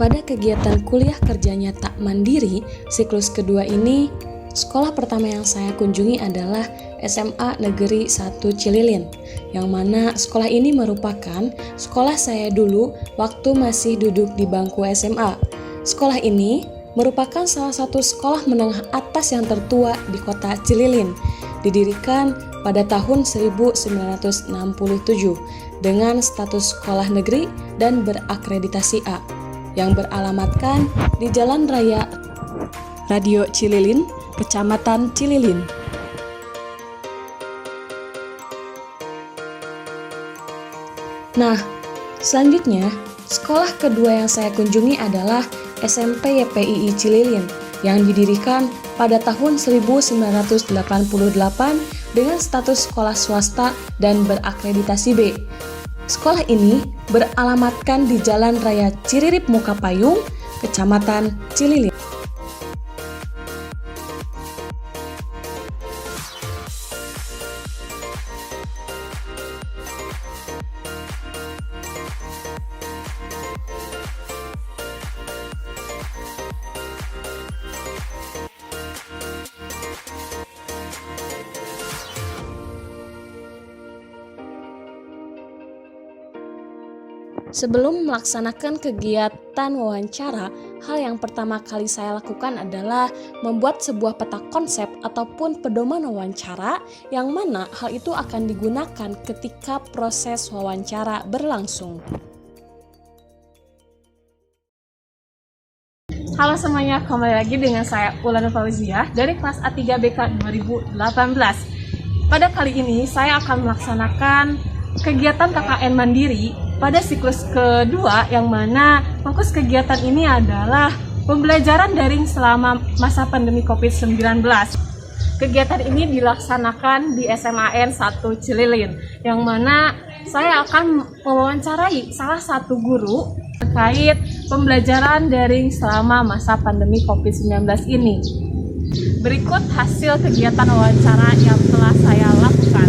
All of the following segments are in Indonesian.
Pada kegiatan kuliah kerja nyata mandiri, siklus kedua ini, sekolah pertama yang saya kunjungi adalah SMA Negeri 1 Cililin, yang mana sekolah ini merupakan sekolah saya dulu waktu masih duduk di bangku SMA. Sekolah ini merupakan salah satu sekolah menengah atas yang tertua di kota Cililin, didirikan pada tahun 1967 dengan status sekolah negeri dan berakreditasi A, yang beralamatkan di Jalan Raya Radio Cililin, Kecamatan Cililin. Nah, selanjutnya, sekolah kedua yang saya kunjungi adalah SMP YPII Cililin yang didirikan pada tahun 1988 dengan status sekolah swasta dan berakreditasi B. Sekolah ini beralamatkan di Jalan Raya Ciririp Mukapayung, Kecamatan Cililin. Sebelum melaksanakan kegiatan wawancara, hal yang pertama kali saya lakukan adalah membuat sebuah peta konsep ataupun pedoman wawancara, yang mana hal itu akan digunakan ketika proses wawancara berlangsung. Halo semuanya, kembali lagi dengan saya Ulan Fauziah dari kelas A3 BK 2018. Pada kali ini saya akan melaksanakan kegiatan KKN Mandiri pada siklus kedua, yang mana fokus kegiatan ini adalah pembelajaran daring selama masa pandemi COVID-19. Kegiatan ini dilaksanakan di SMAN 1 Cililin, yang mana saya akan mewawancarai salah satu guru terkait pembelajaran daring selama masa pandemi COVID-19 ini. Berikut hasil kegiatan wawancara yang telah saya lakukan.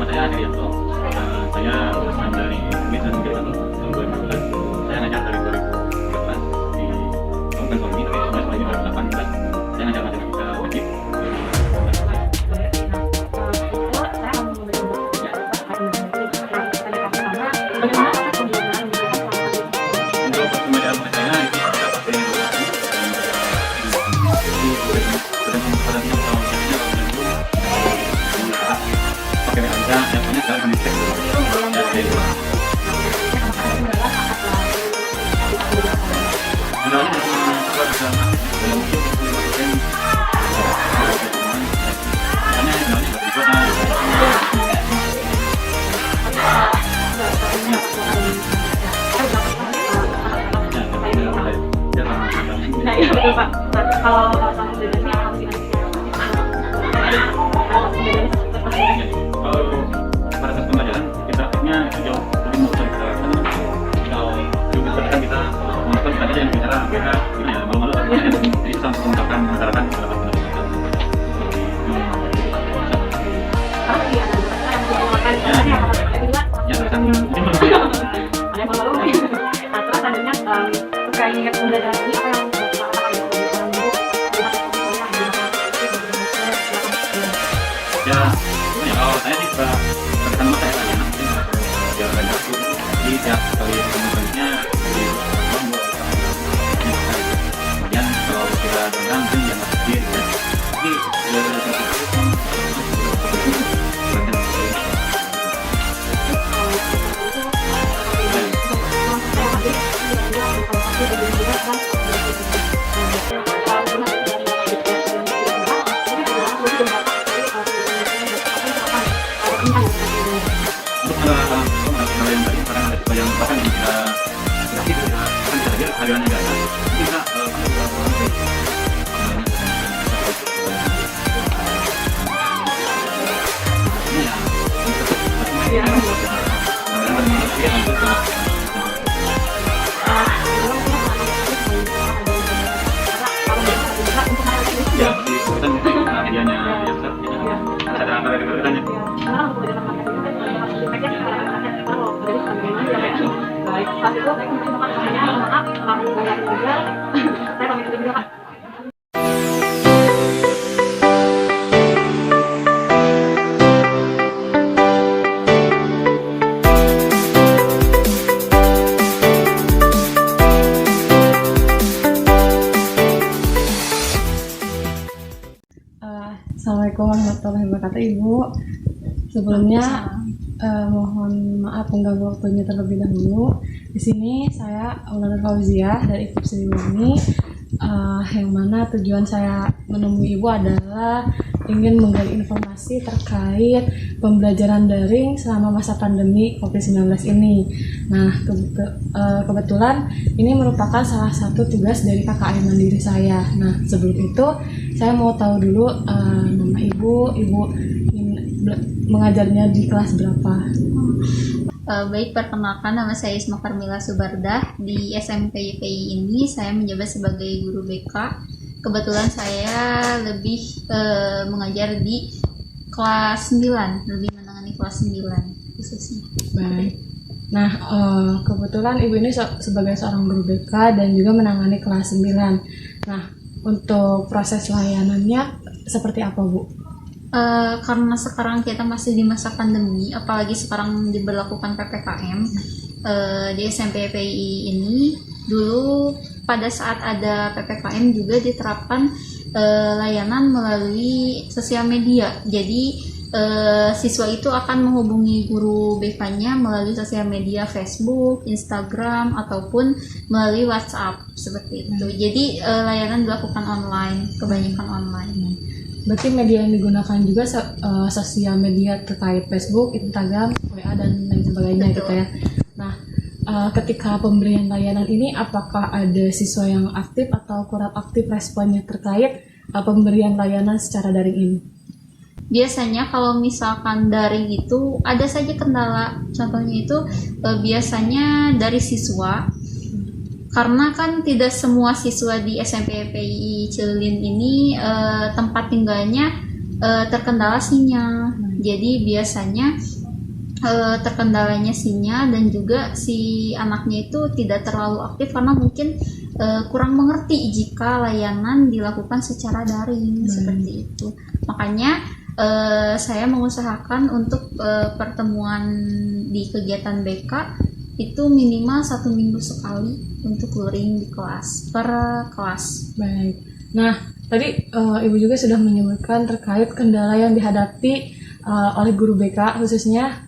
Saya Adrianto, saya lulusan dari Wisma tahun 2012. Saya ngajar dari 2012 di Kampus Suami, tapi sebenarnya 2018 saya ngajar matematika wajib. Untuk pembelajaran saya itu kita pakai Nah, iya betul Pak. Kalau kamu bedanya apa sih? Kalau pada saat pembelajaran interaktifnya jauh lebih mudah kita laksanakan. Kalau juga kan kita menonton tadi yang bicara beda, gimana ya, malu-malu jadi bisa mengungkapkan masyarakat dapat pendapat. Ya, terusan ini terus selanjutnya terkait pembelajaran ini apa yang ya, kalau saya sih suka terkesan sama saya tanya nanti biar banyak di tiap kali pembahasannya di ruang kemudian kalau kita datang mungkin yang hadir ya, jadi yang bahkan yang kita gratis kan kita hadir hadirannya enggak ada kita ini ya ada materi pembelajarannya. Karena untuk pembelajaran materi itu harus dipakai secara jadi sebagaimana ya Pak. Baik, saat itu saya mungkin hanya maaf kalau saya juga saya pamit dulu Pak. Assalamualaikum warahmatullahi wabarakatuh Ibu. Sebelumnya mohon maaf mengganggu waktunya terlebih dahulu. Di sini saya Maulana Fauziah dari IPB Siliwangi, yang mana tujuan saya menemui Ibu adalah ingin menggali informasi terkait pembelajaran daring selama masa pandemi COVID-19 ini. Nah, kebetulan ini merupakan salah satu tugas dari KKN Mandiri saya. Nah, sebelum itu saya mau tahu dulu nama Ibu mengajarnya di kelas berapa? Baik, perkenalkan nama saya Isma Karmila Subardah. Di SMP YPI ini saya menjabat sebagai guru BK. Kebetulan saya lebih mengajar di kelas 9, lebih menangani kelas 9 khususnya. Baik. Nah, kebetulan Ibu ini sebagai seorang guru BK dan juga menangani kelas 9. Nah, untuk proses layanannya seperti apa, Bu? Karena sekarang kita masih di masa pandemi, apalagi sekarang diberlakukan PPKM di SMP PPI ini, dulu pada saat ada PPKM juga diterapkan layanan melalui sosial media. Jadi siswa itu akan menghubungi guru BK-nya melalui sosial media Facebook, Instagram, ataupun melalui WhatsApp seperti itu. Jadi layanan dilakukan online, kebanyakan online. Berarti media yang digunakan juga sosial media terkait Facebook, Instagram, WA, dan lain sebagainya. Betul. Gitu ya. Nah, ketika pemberian layanan ini, apakah ada siswa yang aktif atau kurang aktif responnya terkait pemberian layanan secara daring ini? Biasanya kalau misalkan daring itu ada saja kendala. Contohnya itu biasanya dari siswa. Karena kan tidak semua siswa di SMP PPI Cililin ini tempat tinggalnya terkendala sinyal. Jadi biasanya terkendalanya sinyal dan juga si anaknya itu tidak terlalu aktif karena mungkin kurang mengerti jika layanan dilakukan secara daring seperti itu. Makanya saya mengusahakan untuk pertemuan di kegiatan BK itu minimal 1 minggu sekali untuk luring di kelas per kelas. Baik. Nah, tadi Ibu juga sudah menyebutkan terkait kendala yang dihadapi oleh guru BK khususnya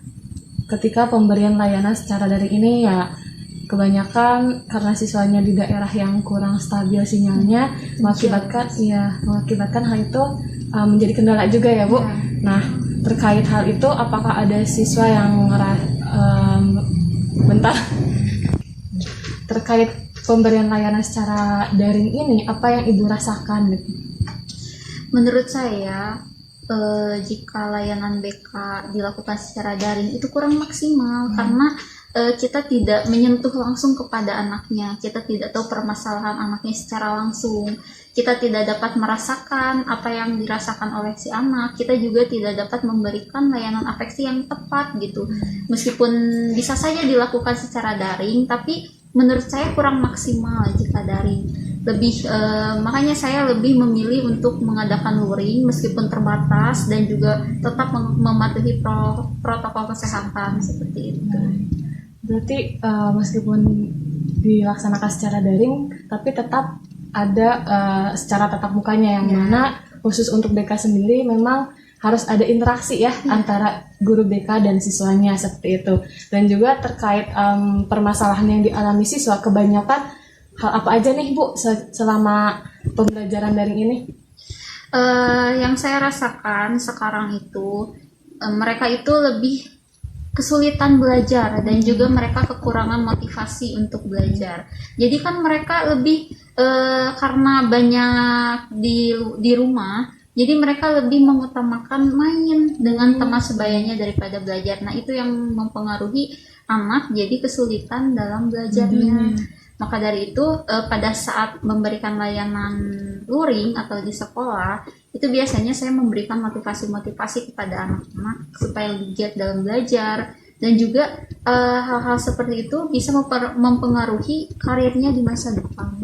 ketika pemberian layanan secara daring ini, ya kebanyakan karena siswanya di daerah yang kurang stabil sinyalnya mengakibatkan hal itu menjadi kendala juga ya, Bu. Ya. Nah, terkait hal itu apakah ada siswa yang terkait pemberian layanan secara daring ini, apa yang Ibu rasakan? Menurut saya, jika layanan BK dilakukan secara daring itu kurang maksimal karena kita tidak menyentuh langsung kepada anaknya, kita tidak tahu permasalahan anaknya secara langsung, kita tidak dapat merasakan apa yang dirasakan oleh si anak, kita juga tidak dapat memberikan layanan afeksi yang tepat gitu. Meskipun bisa saja dilakukan secara daring, tapi menurut saya kurang maksimal jika daring. Makanya saya lebih memilih untuk mengadakan luring meskipun terbatas dan juga tetap mematuhi protokol kesehatan seperti itu. Berarti meskipun dilaksanakan secara daring, tapi tetap ada secara tatap mukanya yang mana khusus untuk BK sendiri memang harus ada interaksi ya antara guru BK dan siswanya seperti itu. Dan juga terkait permasalahan yang dialami siswa, kebanyakan hal apa aja nih Bu selama pembelajaran daring ini? Yang saya rasakan sekarang itu mereka itu lebih kesulitan belajar dan juga mereka kekurangan motivasi untuk belajar. Jadi kan mereka lebih karena banyak di rumah, jadi mereka lebih mengutamakan main dengan teman sebayanya daripada belajar. Nah, itu yang mempengaruhi anak jadi kesulitan dalam belajarnya. Maka dari itu pada saat memberikan layanan luring atau di sekolah itu biasanya saya memberikan motivasi-motivasi kepada anak-anak supaya lebih giat dalam belajar, dan juga hal-hal seperti itu bisa mempengaruhi karirnya di masa depan.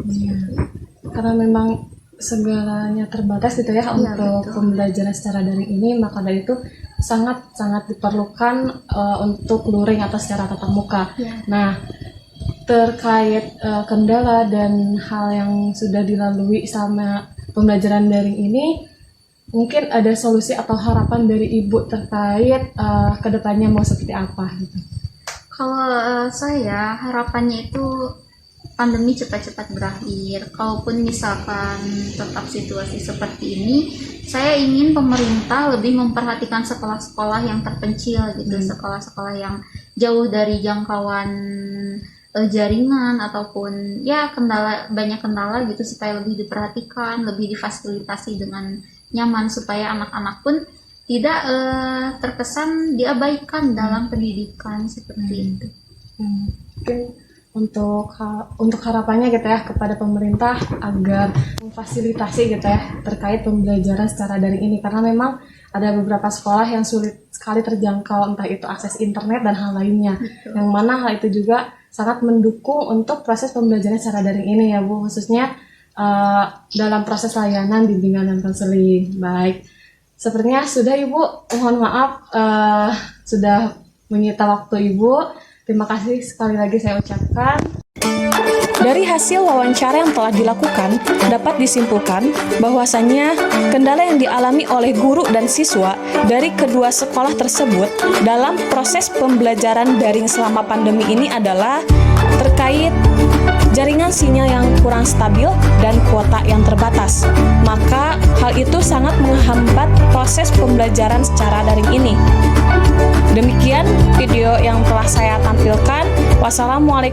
Karena memang segalanya terbatas gitu ya, untuk betul. pembelajaran secara daring ini, maka dari itu sangat diperlukan untuk luring atau secara tatap muka. Nah, terkait kendala dan hal yang sudah dilalui sama pembelajaran daring ini, mungkin ada solusi atau harapan dari Ibu terkait kedepannya mau seperti apa gitu? Kalau saya harapannya itu pandemi cepat-cepat berakhir. Kalaupun misalkan tetap situasi seperti ini, saya ingin pemerintah lebih memperhatikan sekolah-sekolah yang terpencil gitu, sekolah-sekolah yang jauh dari jangkauan jaringan ataupun ya banyak kendala gitu, supaya lebih diperhatikan, lebih difasilitasi dengan nyaman, supaya anak-anak pun tidak terkesan diabaikan dalam pendidikan seperti itu. Mungkin untuk harapannya gitu ya kepada pemerintah agar memfasilitasi gitu ya terkait pembelajaran secara daring ini, karena memang ada beberapa sekolah yang sulit sekali terjangkau, entah itu akses internet dan hal lainnya. Yang mana hal itu juga sangat mendukung untuk proses pembelajaran secara daring ini ya Bu, khususnya dalam proses layanan bimbingan dan konseling. Baik, sepertinya sudah Ibu, mohon maaf sudah menyita waktu Ibu. Terima kasih sekali lagi saya ucapkan. Dari hasil wawancara yang telah dilakukan, dapat disimpulkan bahwasannya kendala yang dialami oleh guru dan siswa dari kedua sekolah tersebut dalam proses pembelajaran daring selama pandemi ini adalah terkait jaringan sinyal yang kurang stabil dan kuota yang terbatas. Maka hal itu sangat menghambat proses pembelajaran secara daring ini. Demikian video yang telah saya tampilkan. Wassalamualaikum.